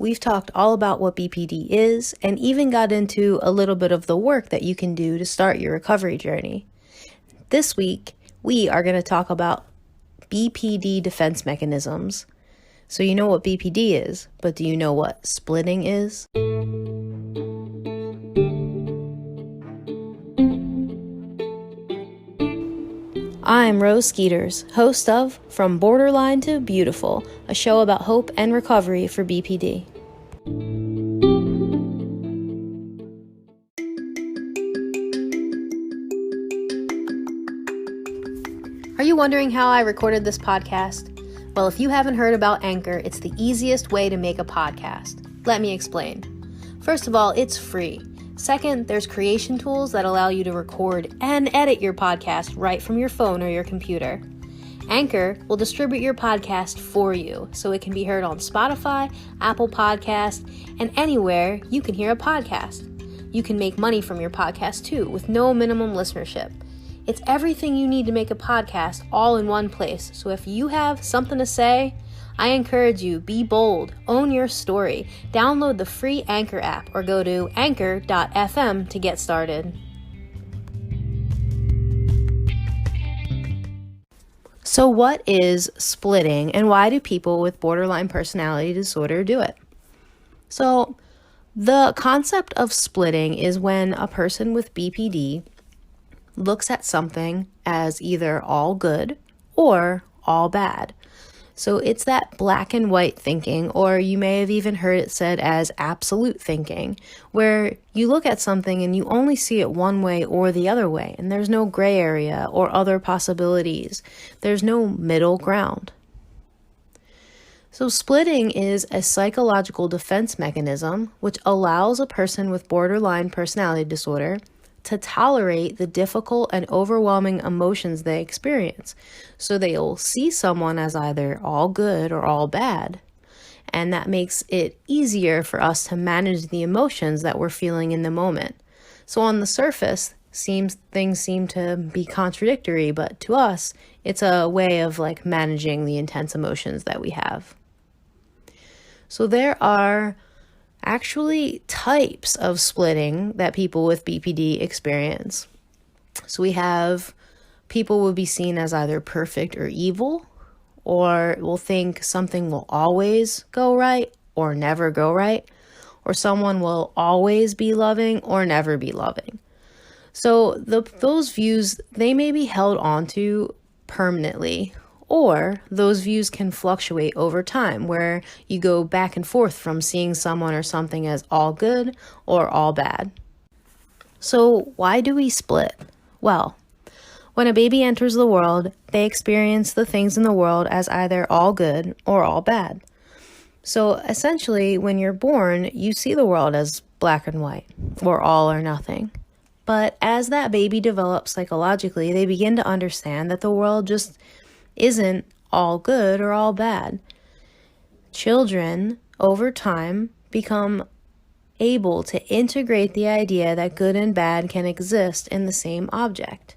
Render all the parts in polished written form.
we've talked all about what BPD is and even got into a little bit of the work that you can do to start your recovery journey. This week, we are going to talk about BPD defense mechanisms. So you know what BPD is, but do you know what splitting is? I'm Rose Skeeters, host of From Borderline to Beautiful, a show about hope and recovery for BPD. Are you wondering how I recorded this podcast? Well, if you haven't heard about Anchor, it's the easiest way to make a podcast. Let me explain. First of all, it's free. Second, there's creation tools that allow you to record and edit your podcast right from your phone or your computer. Anchor will distribute your podcast for you, so it can be heard on Spotify, Apple Podcasts, and anywhere you can hear a podcast. You can make money from your podcast too, with no minimum listenership. It's everything you need to make a podcast all in one place. So if you have something to say, I encourage you, be bold, own your story, download the free Anchor app or go to anchor.fm to get started. So what is splitting and why do people with borderline personality disorder do it? So the concept of splitting is when a person with BPD looks at something as either all good or all bad. So it's that black and white thinking, or you may have even heard it said as absolute thinking, where you look at something and you only see it one way or the other way, and there's no gray area or other possibilities. There's no middle ground. So splitting is a psychological defense mechanism which allows a person with borderline personality disorder to tolerate the difficult and overwhelming emotions they experience. So they'll see someone as either all good or all bad. And that makes it easier for us to manage the emotions that we're feeling in the moment. So on the surface, things seem to be contradictory, but to us, it's a way of managing the intense emotions that we have. So there are actually types of splitting that people with BPD experience. So we have people will be seen as either perfect or evil, or will think something will always go right or never go right, or someone will always be loving or never be loving. So those views, they may be held onto permanently, or those views can fluctuate over time, where you go back and forth from seeing someone or something as all good or all bad. So why do we split? Well, when a baby enters the world, they experience the things in the world as either all good or all bad. So essentially, when you're born, you see the world as black and white, or all or nothing. But as that baby develops psychologically, they begin to understand that the world just isn't all good or all bad. Children, over time, become able to integrate the idea that good and bad can exist in the same object.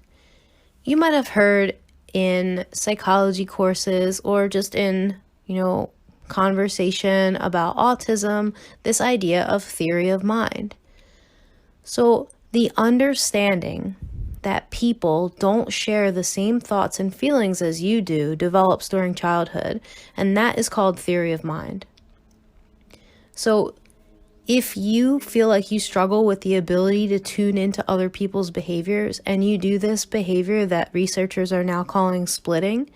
You might have heard in psychology courses or just in, conversation about autism, this idea of theory of mind. So the understanding that people don't share the same thoughts and feelings as you do develops during childhood, and that is called theory of mind. So if you feel like you struggle with the ability to tune into other people's behaviors, and you do this behavior that researchers are now calling splitting,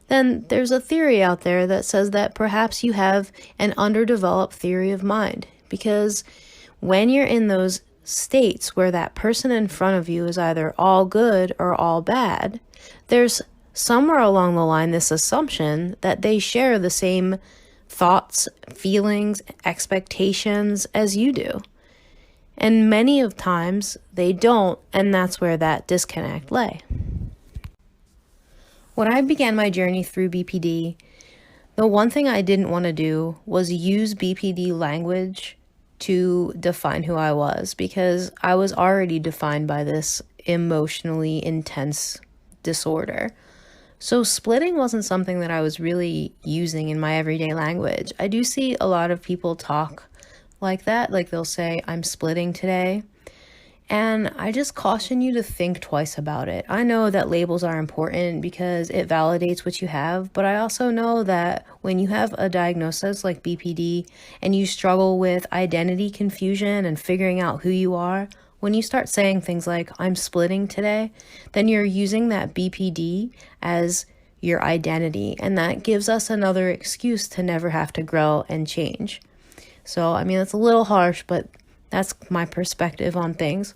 then there's a theory out there that says that perhaps you have an underdeveloped theory of mind, because when you're in those states where that person in front of you is either all good or all bad, there's somewhere along the line this assumption that they share the same thoughts, feelings, expectations as you do. And many of times they don't, and that's where that disconnect lay. When I began my journey through BPD, the one thing I didn't want to do was use BPD language to define who I was, because I was already defined by this emotionally intense disorder. So splitting wasn't something that I was really using in my everyday language. I do see a lot of people talk like that, like they'll say, I'm splitting today. And I just caution you to think twice about it. I know that labels are important because it validates what you have, but I also know that when you have a diagnosis like BPD and you struggle with identity confusion and figuring out who you are, when you start saying things like, I'm splitting today, then you're using that BPD as your identity. And that gives us another excuse to never have to grow and change. So, I mean, it's a little harsh, but that's my perspective on things.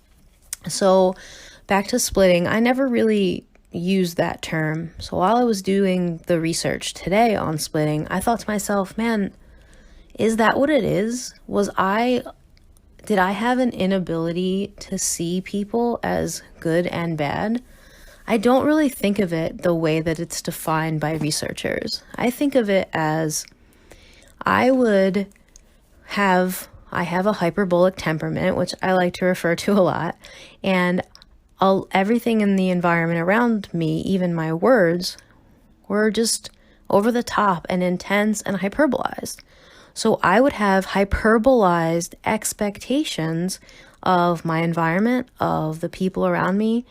So back to splitting, I never really used that term. So while I was doing the research today on splitting, I thought to myself, man, is that what it is? Did I have an inability to see people as good and bad? I don't really think of it the way that it's defined by researchers. I think of it as I have a hyperbolic temperament, which I like to refer to a lot, and everything in the environment around me, even my words, were just over the top and intense and hyperbolized. So I would have hyperbolized expectations of my environment, of the people around me,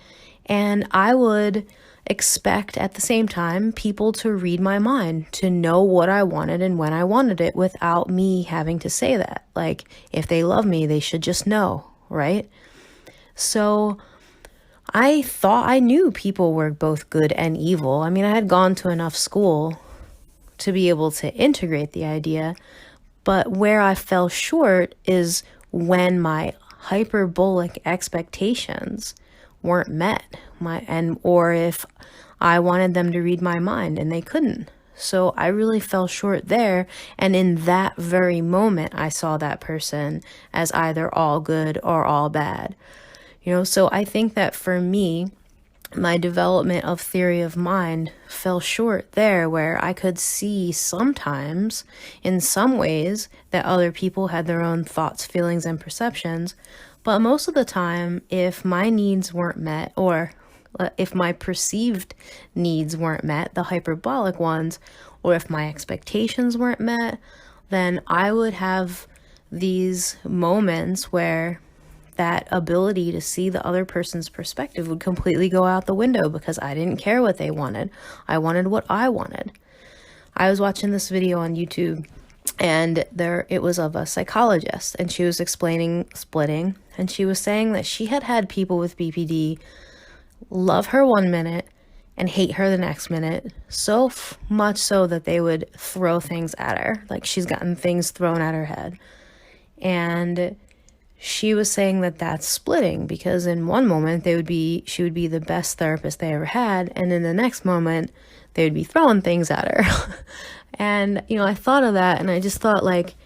and I would expect at the same time people to read my mind, to know what I wanted and when I wanted it without me having to say that. Like, if they love me, they should just know, right? So I thought I knew people were both good and evil. I mean, I had gone to enough school to be able to integrate the idea, but where I fell short is when my hyperbolic expectations weren't met, or if I wanted them to read my mind and they couldn't. So I really fell short there, and in that very moment I saw that person as either all good or all bad. So I think that for me, my development of theory of mind fell short there, where I could see sometimes, in some ways, that other people had their own thoughts, feelings, and perceptions. But most of the time, if my needs weren't met, or if my perceived needs weren't met, the hyperbolic ones, or if my expectations weren't met, then I would have these moments where that ability to see the other person's perspective would completely go out the window because I didn't care what they wanted. I wanted what I wanted. I was watching this video on YouTube, and it was of a psychologist, and she was explaining splitting, and she was saying that she had had people with BPD love her 1 minute and hate her the next minute, so much so that they would throw things at her, like she's gotten things thrown at her head. And she was saying that that's splitting, because in one moment she would be the best therapist they ever had, and in the next moment they would be throwing things at her. And I thought of that, and I just thought, like,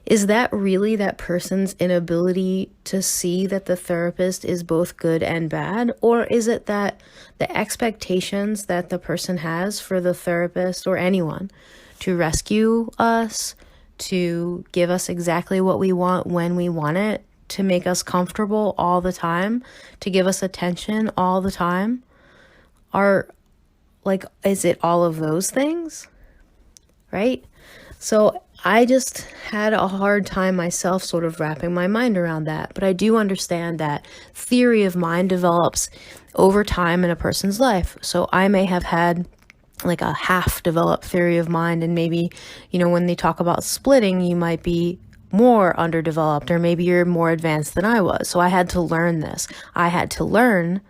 is that really that person's inability to see that the therapist is both good and bad? Or is it that the expectations that the person has for the therapist or anyone to rescue us, to give us exactly what we want when we want it, to make us comfortable all the time, to give us attention all the time, is it all of those things? Right? So I just had a hard time myself sort of wrapping my mind around that. But I do understand that theory of mind develops over time in a person's life. So I may have had like a half developed theory of mind, and maybe, when they talk about splitting, you might be more underdeveloped, or maybe you're more advanced than I was. So I had to learn this. I had to learn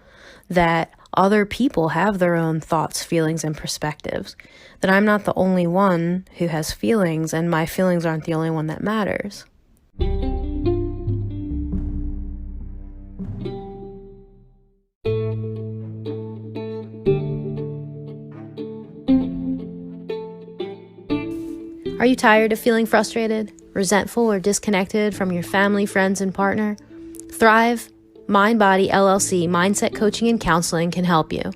that other people have their own thoughts, feelings, and perspectives, that I'm not the only one who has feelings, and my feelings aren't the only one that matters. Are you tired of feeling frustrated, resentful, or disconnected from your family, friends, and partner? Thrive Mind Body LLC Mindset Coaching and Counseling can help you.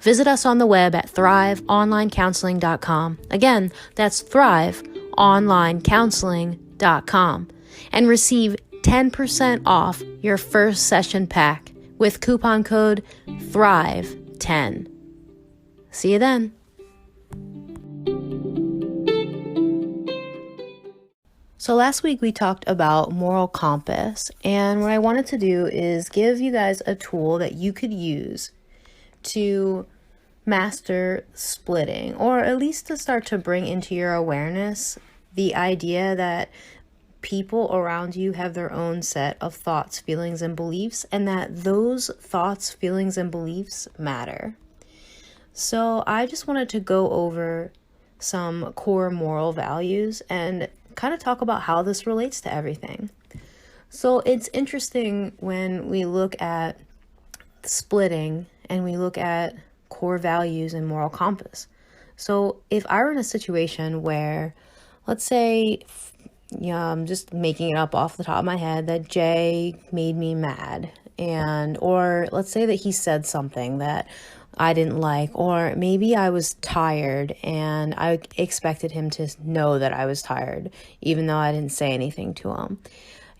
Visit us on the web at thriveonlinecounseling.com. Again, that's thriveonlinecounseling.com, and receive 10% off your first session pack with coupon code THRIVE10. See you then. So last week we talked about moral compass, and what I wanted to do is give you guys a tool that you could use to master splitting, or at least to start to bring into your awareness the idea that people around you have their own set of thoughts, feelings, and beliefs, and that those thoughts, feelings, and beliefs matter. So I just wanted to go over some core moral values and kind of talk about how this relates to everything. So it's interesting when we look at splitting and we look at core values and moral compass. So if I were in a situation where, let's say, I'm just making it up off the top of my head, that Jay made me mad, or let's say that he said something that I didn't like, or maybe I was tired and I expected him to know that I was tired, even though I didn't say anything to him.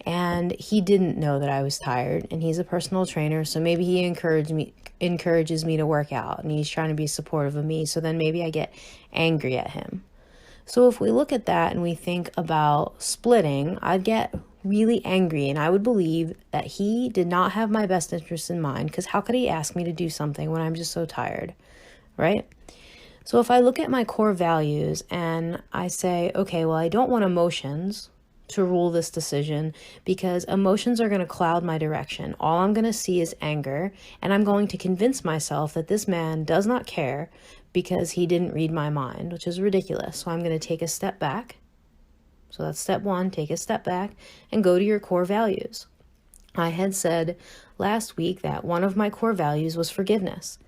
And he didn't know that I was tired, and he's a personal trainer, so maybe he encourages me to work out, and he's trying to be supportive of me, so then maybe I get angry at him. So if we look at that and we think about splitting, I'd get really angry, and I would believe that he did not have my best interest in mind, because how could he ask me to do something when I'm just so tired, right? So if I look at my core values and I say, okay, well, I don't want emotions to rule this decision, because emotions are going to cloud my direction. All I'm going to see is anger, and I'm going to convince myself that this man does not care because he didn't read my mind, which is ridiculous. So I'm going to take a step back. So that's step one, take a step back and go to your core values. I had said last week that one of my core values was forgiveness.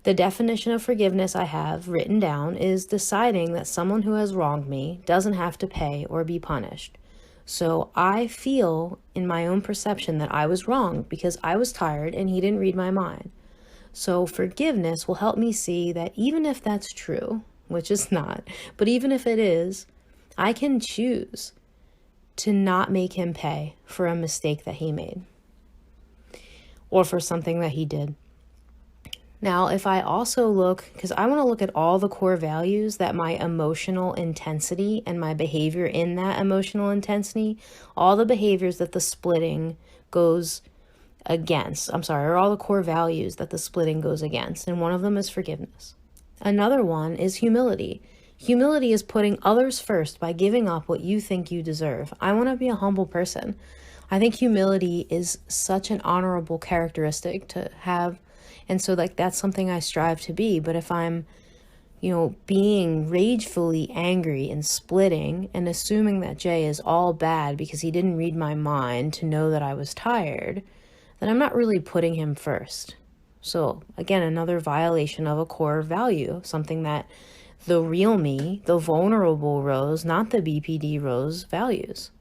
The definition of forgiveness I have written down is deciding that someone who has wronged me doesn't have to pay or be punished. So I feel in my own perception that I was wrong because I was tired and he didn't read my mind. So forgiveness will help me see that even if that's true, which is not, but even if it is, I can choose to not make him pay for a mistake that he made or for something that he did. Now, if I also look, because I want to look at all the core values that my emotional intensity and my behavior in that emotional intensity, all the behaviors that the splitting goes against, or all the core values that the splitting goes against, and one of them is forgiveness. Another one is humility. Humility is putting others first by giving up what you think you deserve. I want to be a humble person. I think humility is such an honorable characteristic to have, and so that's something I strive to be. But if I'm, being ragefully angry and splitting and assuming that Jay is all bad because he didn't read my mind to know that I was tired, then I'm not really putting him first. So again, another violation of a core value, something that the real me, the vulnerable Rose, not the BPD Rose, values.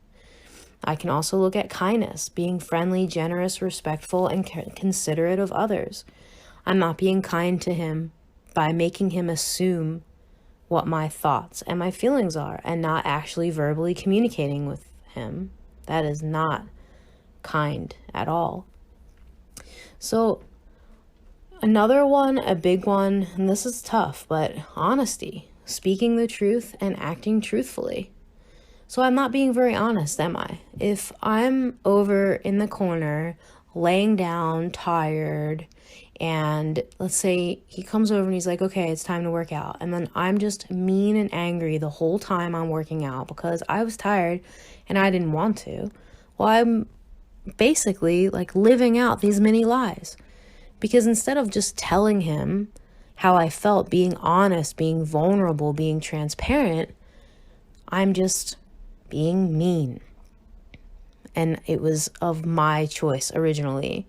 I can also look at kindness, being friendly, generous, respectful, and considerate of others. I'm not being kind to him by making him assume what my thoughts and my feelings are and not actually verbally communicating with him. That is not kind at all. So another one, a big one, and this is tough, but honesty, speaking the truth and acting truthfully. So I'm not being very honest, am I? If I'm over in the corner, laying down, tired, and let's say he comes over and he's like, okay, it's time to work out. And then I'm just mean and angry the whole time I'm working out because I was tired and I didn't want to. Well, I'm basically living out these mini lies. Because instead of just telling him how I felt, being honest, being vulnerable, being transparent, I'm just being mean. And it was of my choice originally.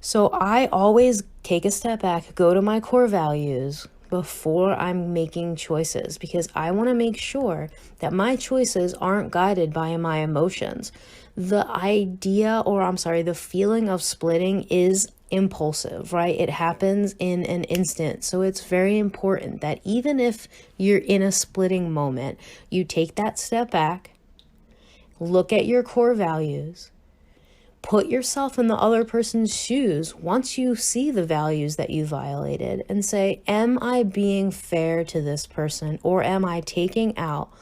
So I always take a step back, go to my core values before I'm making choices, because I want to make sure that my choices aren't guided by my emotions. The feeling of splitting is impulsive, right? It happens in an instant. So it's very important that even if you're in a splitting moment, you take that step back, look at your core values, put yourself in the other person's shoes once you see the values that you violated and say, am I being fair to this person, or am I taking out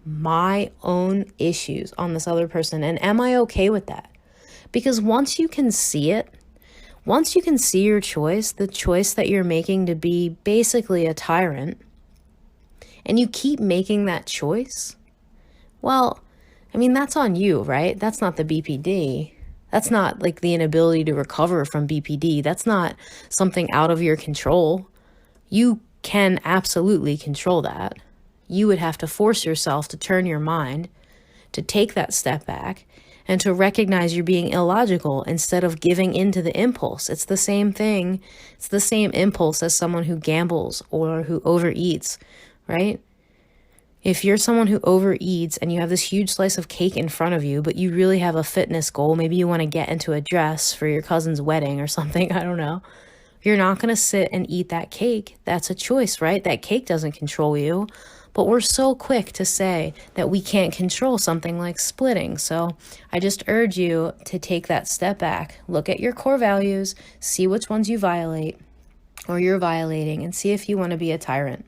my own issues on this other person? And am I okay with that? Because once you can see it, once you can see your choice, the choice that you're making to be basically a tyrant, and you keep making that choice, well, I mean, that's on you, right? That's not the BPD. That's not like the inability to recover from BPD. That's not something out of your control. You can absolutely control that. You would have to force yourself to turn your mind, to take that step back, and to recognize you're being illogical instead of giving into the impulse. It's the same thing. It's the same impulse as someone who gambles or who overeats, right? If you're someone who overeats and you have this huge slice of cake in front of you, but you really have a fitness goal, maybe you want to get into a dress for your cousin's wedding or something, I don't know. You're not going to sit and eat that cake. That's a choice, right? That cake doesn't control you. But we're so quick to say that we can't control something like splitting. So I just urge you to take that step back, look at your core values, see which ones you violate or you're violating, and see if you want to be a tyrant.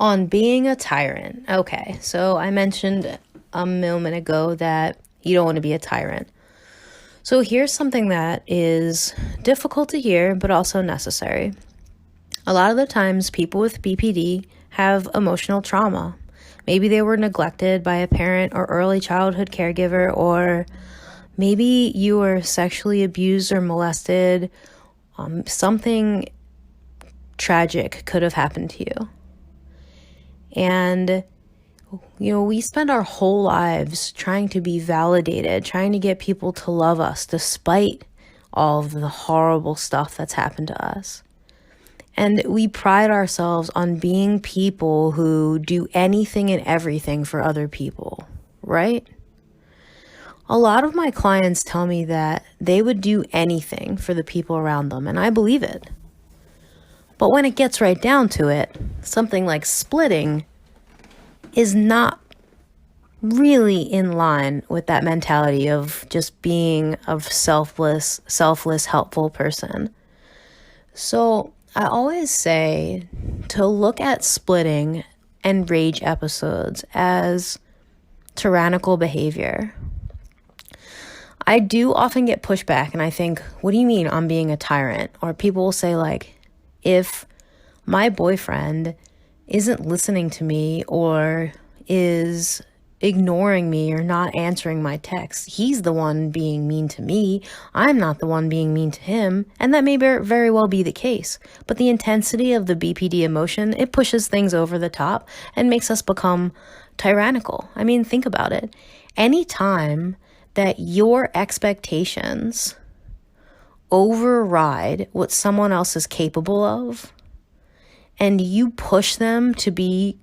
On being a tyrant. Okay, so I mentioned a moment ago that you don't want to be a tyrant. So here's something that is difficult to hear, but also necessary. A lot of the times people with BPD have emotional trauma. Maybe they were neglected by a parent or early childhood caregiver, or maybe you were sexually abused or molested. Something tragic could have happened to you. And, we spend our whole lives trying to be validated, trying to get people to love us despite all of the horrible stuff that's happened to us. And we pride ourselves on being people who do anything and everything for other people, right? A lot of my clients tell me that they would do anything for the people around them, and I believe it. But when it gets right down to it, something like splitting is not really in line with that mentality of just being a selfless, helpful person. So I always say to look at splitting and rage episodes as tyrannical behavior. I do often get pushback, and I think, what do you mean I'm being a tyrant? Or people will say, like, if my boyfriend isn't listening to me or is ignoring me or not answering my texts, he's the one being mean to me. I'm not the one being mean to him. And that may very well be the case. But the intensity of the BPD emotion, it pushes things over the top and makes us become tyrannical. I mean, think about it. Anytime that your expectations override what someone else is capable of, and you push them to be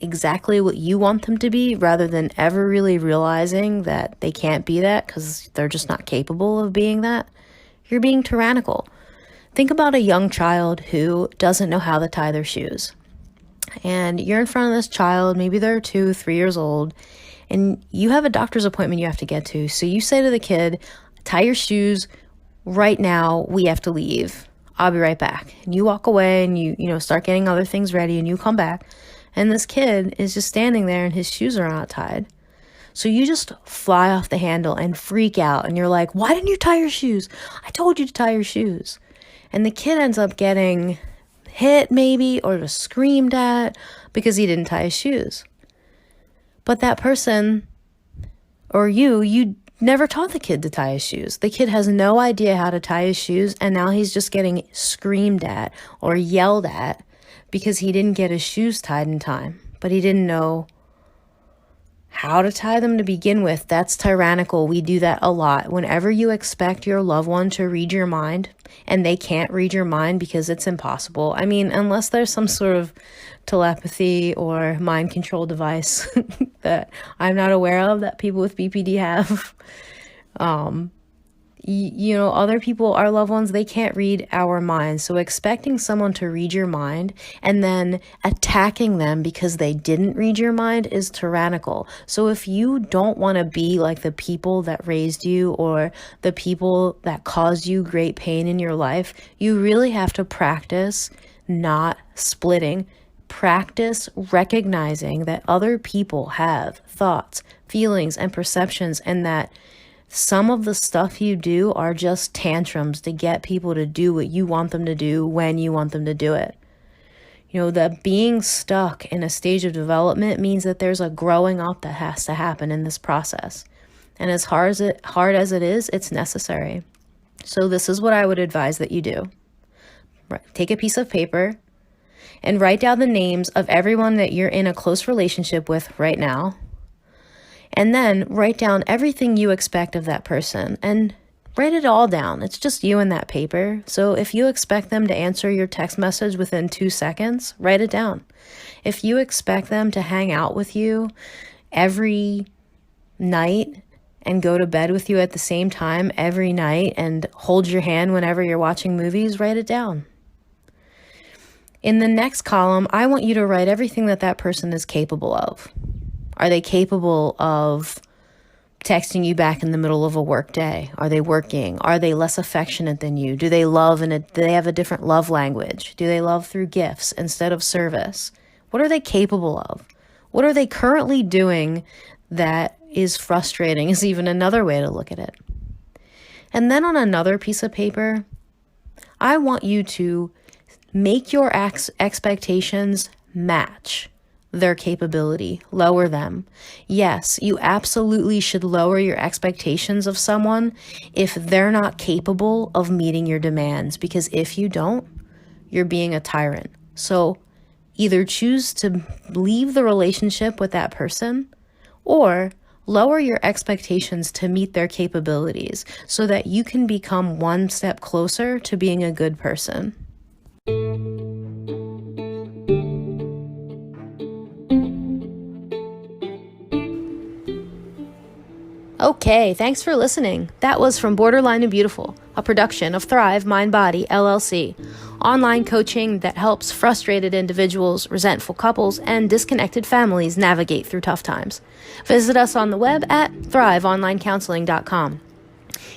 exactly what you want them to be rather than ever really realizing that they can't be that because they're just not capable of being that, you're being tyrannical. Think about a young child who doesn't know how to tie their shoes. And you're in front of this child, maybe they're 2, 3 years old, and you have a doctor's appointment you have to get to. So you say to the kid, tie your shoes right now, we have to leave. I'll be right back. And you walk away and you start getting other things ready, and you come back. And this kid is just standing there and his shoes are not tied. So you just fly off the handle and freak out. And you're like, why didn't you tie your shoes? I told you to tie your shoes. And the kid ends up getting hit maybe or just screamed at because he didn't tie his shoes. But that person or you never taught the kid to tie his shoes. The kid has no idea how to tie his shoes. And now he's just getting screamed at or yelled at because he didn't get his shoes tied in time, but he didn't know how to tie them to begin with. That's tyrannical. We do that a lot. Whenever you expect your loved one to read your mind and they can't read your mind because it's impossible. I mean, unless there's some sort of telepathy or mind control device that I'm not aware of that people with BPD have. Other people, our loved ones, they can't read our minds. So expecting someone to read your mind and then attacking them because they didn't read your mind is tyrannical. So if you don't want to be like the people that raised you or the people that caused you great pain in your life, you really have to practice not splitting. Practice recognizing that other people have thoughts, feelings, and perceptions, and that some of the stuff you do are just tantrums to get people to do what you want them to do when you want them to do it. That being stuck in a stage of development means that there's a growing up that has to happen in this process. And as hard as it is, it's necessary. So this is what I would advise that you do. Take a piece of paper and write down the names of everyone that you're in a close relationship with right now. And then write down everything you expect of that person and write it all down. It's just you and that paper. So if you expect them to answer your text message within 2 seconds, write it down. If you expect them to hang out with you every night and go to bed with you at the same time every night and hold your hand whenever you're watching movies, write it down. In the next column, I want you to write everything that person is capable of. Are they capable of texting you back in the middle of a work day? Are they working? Are they less affectionate than you? Do they love do they have a different love language? Do they love through gifts instead of service? What are they capable of? What are they currently doing that is frustrating is even another way to look at it. And then on another piece of paper, I want you to make your expectations match their capability, lower them. Yes, you absolutely should lower your expectations of someone if they're not capable of meeting your demands, because if you don't, you're being a tyrant. So either choose to leave the relationship with that person or lower your expectations to meet their capabilities so that you can become one step closer to being a good person. Okay, thanks for listening. That was From Borderline to Beautiful, a production of Thrive Mind Body LLC, online coaching that helps frustrated individuals, resentful couples, and disconnected families navigate through tough times. Visit us on the web at thriveonlinecounseling.com.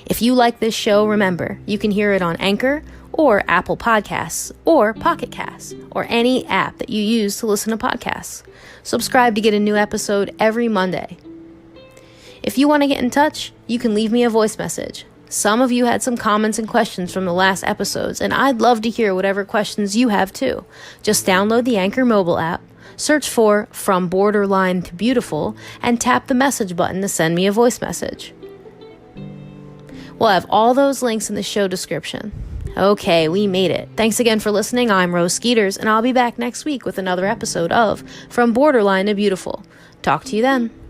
If you like this show, remember, you can hear it on Anchor or Apple Podcasts or Pocket Casts or any app that you use to listen to podcasts. Subscribe to get a new episode every Monday. If you want to get in touch, you can leave me a voice message. Some of you had some comments and questions from the last episodes, and I'd love to hear whatever questions you have too. Just download the Anchor mobile app, search for From Borderline to Beautiful, and tap the message button to send me a voice message. We'll have all those links in the show description. Okay, we made it. Thanks again for listening. I'm Rose Skeeters, and I'll be back next week with another episode of From Borderline to Beautiful. Talk to you then.